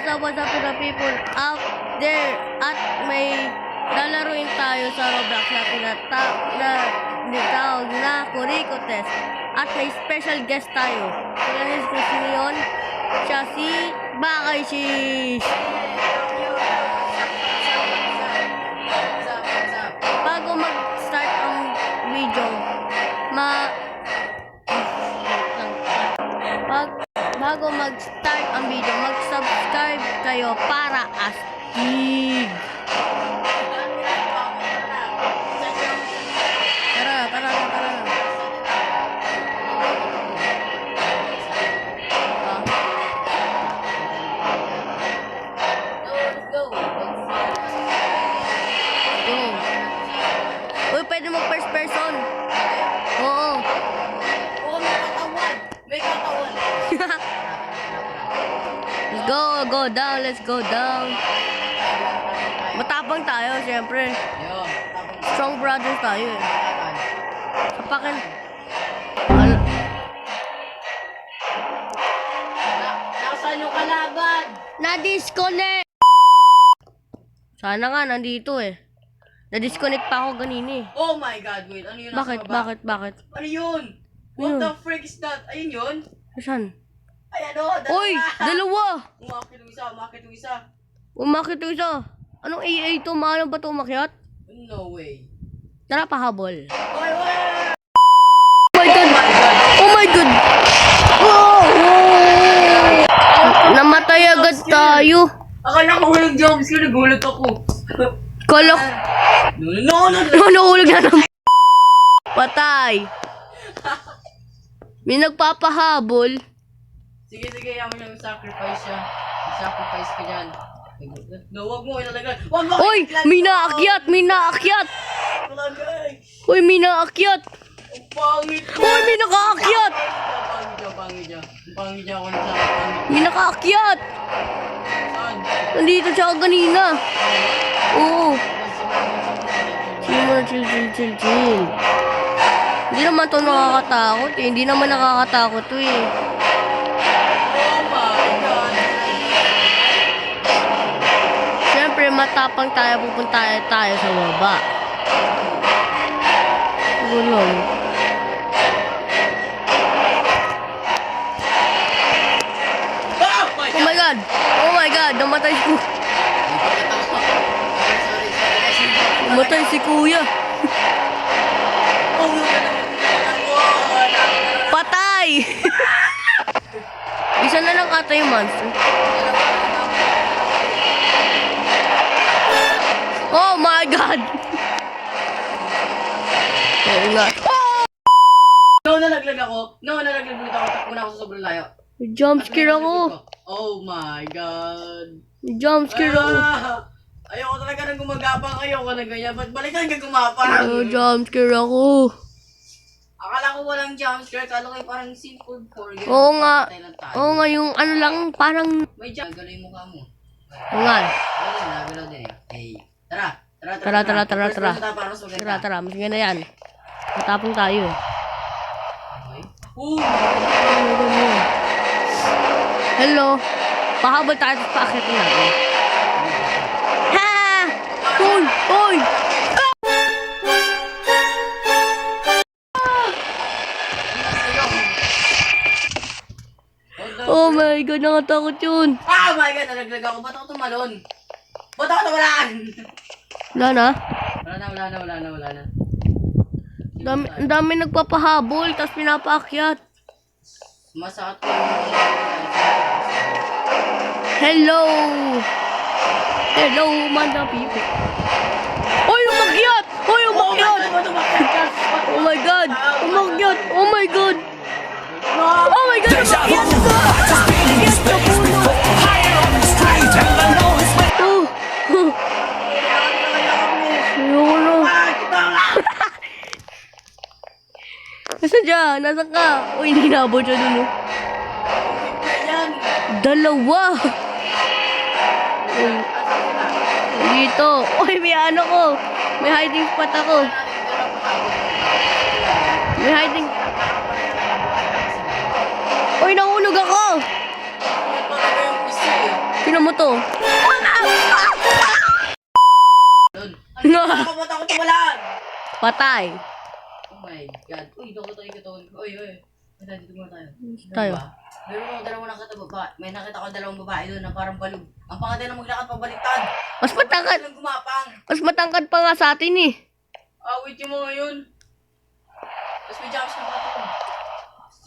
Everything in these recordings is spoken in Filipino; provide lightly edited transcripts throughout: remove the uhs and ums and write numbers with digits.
what's up to the people out there. At may lalaruin tayo sa Roblox na tinatawag na Kuriko Test. At may special guest tayo. Kailan ko sino yun? Siya si Bakay Shish. Bago mag-start ang video, bago mag-start ang video, mag-subscribe kayo para astig. Tara. Uy, pwede mag first person. Oo. May katawan. Let's go down. Matapang tayo, syempre. Strong brothers tayo eh. Kapakin. Nasaan yung kalaban? Na-disconnect! Sana nga, nandito eh. Na-disconnect pa ako ganini eh. Oh my god, wait. Ano yun? Bakit? Ano yun? What the frick is that? Ayun yun? Saan? Ay ano? Dalawa. Oy! Dalawa! Umakit yung isa. Umakit yung isa. Anong AA to? Maano ba to umakyat? No way. Tara, pahabol. Oy! Oh my god! Oh! Namatay agad tayo. Akala ko walang jumps ko, nagulat ako. Kalak. No. Nahulog na naman. Patay. May nagpapahabol. Sige, yaman yung sacrifice siya. Sacrifice ka dyan. No, wag mo ilalagay. Wag mo! Oy! May naakyat! Ilagay! Uy, may naakyat! Ang pangit ko! Uy, may nakaakyat! Pangit niya ako na sa pangit. May nakaakyat! Saan? Nandito siya kanina. Oo. Chill. Hindi naman to nakakatakot eh. Hindi naman nakakatakot to eh. Oh my god! Siyempre, matapang tayo. Pupunta tayo sa baba. Gulong. Oh my god! Namatay ko. Namatay si kuya. Patay! Isa na lang ata yung monster. Oh my god! Oo nga. Nalaglag ulit ako. Takbo na ako sa sobrang layo. May jumpscare ako. Oh my god. May jumpscare ako. Ayoko talaga nang gumagapang. Ayoko na ganyan. Ba't balikan ka gumapang? Jumpscare ako. Akala ko walang jumpscare. Akala ko parang simple for you. Oo nga. Yung ano lang, parang... May jump. Gano'n yung mukha mo. Oo nga. Oo, nagalaw din eh. Hey. Tara. Tara. Mas ganda yan. Matapang tayo. Hello. Pahabol tayo sa paakit natin. Ha! Uy! Oh my god, nakatakot yun. Oh my god, nalaglag ako. Ba't ako tumalon? Ba't ako tumalaan? Wala na. Wala na. Ang dami nagpapahabol, tapos pinapaakyat. Masakit ko. Hello, mga people. Oy, umakyat! Oh my god! Umakyat! Oh my god! Umakyat sa puno! Ayoko na. Nasaan dyan? Nasaan ka? Uy, hindi nabot siya dun oh. Dalawa! Uy. Dito. Uy, may ano ko. May hiding spot ako. May hiding... Uy, nahulog ako! Tingnan mo to. Doon. Ano ka ba ako tumalan? Patay. Oh my God. Uy, dito tayo. Uy. Dito muna tayo. Tayo. Meron ako dalawang nakita babae. May nakita ko dalawang babae doon na parang balog. Ang pangatay na maglakad pabaliktad. Mas matangkad. Silang gumapang. Mas matangkad pa nga sa atin eh. Wait yung mga yun. Tapos may jumps na bata ko.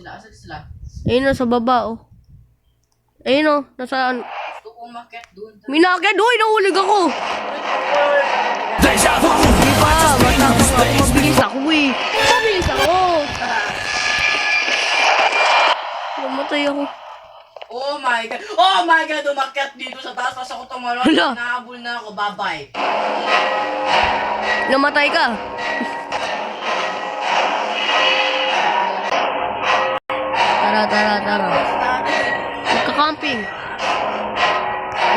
Asan sila? Ayun o, sa baba oh. Ayun o, nasaan? Gusto ko umakyat doon. Minakit, uy, nahulog ako. Di ba, matapos ako, mabilis ako eh. Mabilis ako. Namatay ako. Oh my God, umakyat dito sa taas. Tapos ako tumalon. Hala. Nahabol na ako. Bye-bye. Namatay ka. Tara. Magka-camping.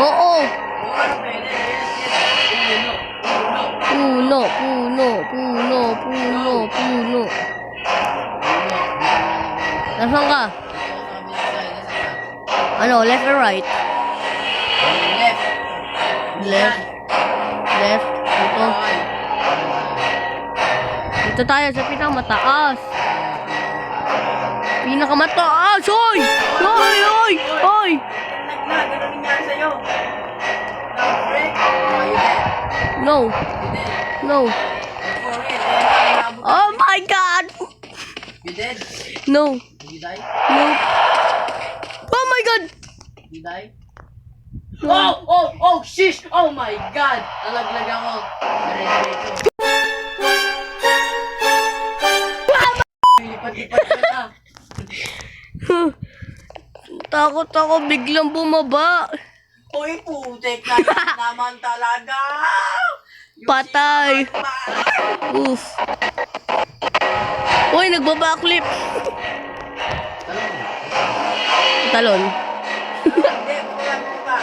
Oo. Puno. Nasaan ka? Ano, left or right? Left. Ito. Dito tayo sa pinakamataas. Pinakamataas! Hoy! Hoy! Ganun nangyari sa'yo. No. Oh my God! You dead? No. You die? No. Oh my God! You die? Oh, shish! Oh my God! Nalaglag ako. Diretso. Lipat-lipat ka na. Takot ako, biglang bumaba. Uy, putek na naman talaga! Patay. Oof. Uy, nagbabackflip. Talon. Hindi, bumaba.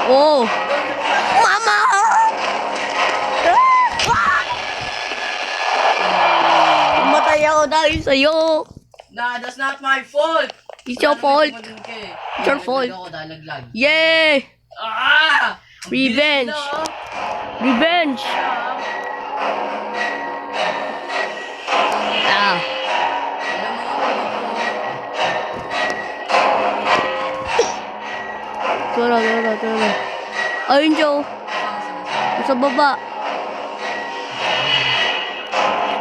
Oh. Mama! Matay ako dahil sa'yo. Nah, that's not my fault! It's your fault. It's your fault. Ako dahil naglag. Yay! Ang Revenge. bilis na, Revenge. Ah. Alam mo ako dito. Tara. Ayun, Joe. Sa baba.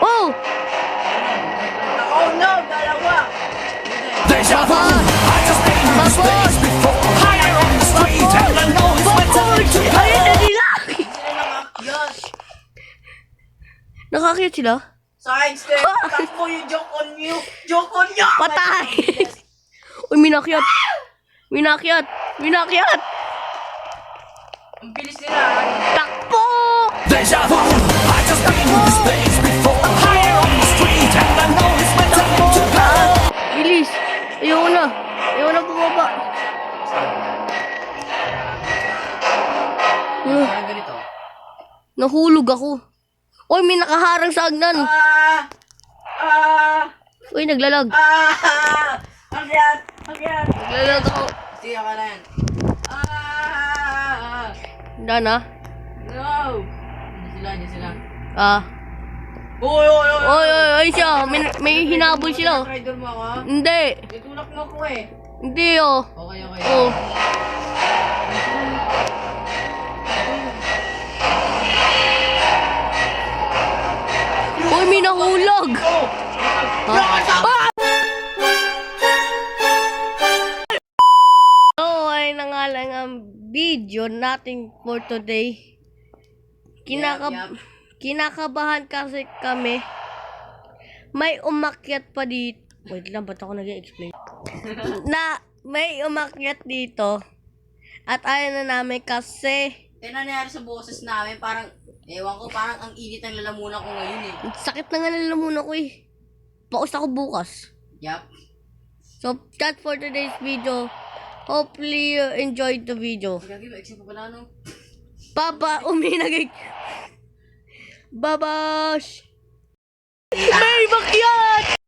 Oh! Oh no! Dalawa! Ayun na nila! Sila nakakyas! Nakakit sila? Side step! Takbo yung joke on you! Joke on you! Patay! Uy, minakyat! Ang bilis nila! Takbo! Bilis! Ayaw na bumaba. Parang ganito. Nahulog ako. Uy, may nakaharang sa agnan. Uy, naglalag. Akyat! Naglalag ako. Sige ka na yan. Handa na? No! Hindi sila. Oy, ayun siya. May hinabol sila. Rider mo ako ha? Hindi. Itulak mo ako eh. Hindi oh. Okay. Oh. Uy, may nahulog. So, ay na nga lang ang video natin for today. Yup. Kinakabahan kasi kami. May umakyat pa dito. Wait lang, ba't ako nag-explain? May umakyat dito. At ayaw na namin kasi Nangyari sa boses namin, parang, ewan ko, parang ang init ng lalamunan ko ngayon eh. sakit na nga nalamunan ko eh. Paus ako bukas. Yup. So, that's for today's video. Hopefully you enjoyed the video. Gagi, ma-exam pa pala no? Uminagay. Babash! May makyat!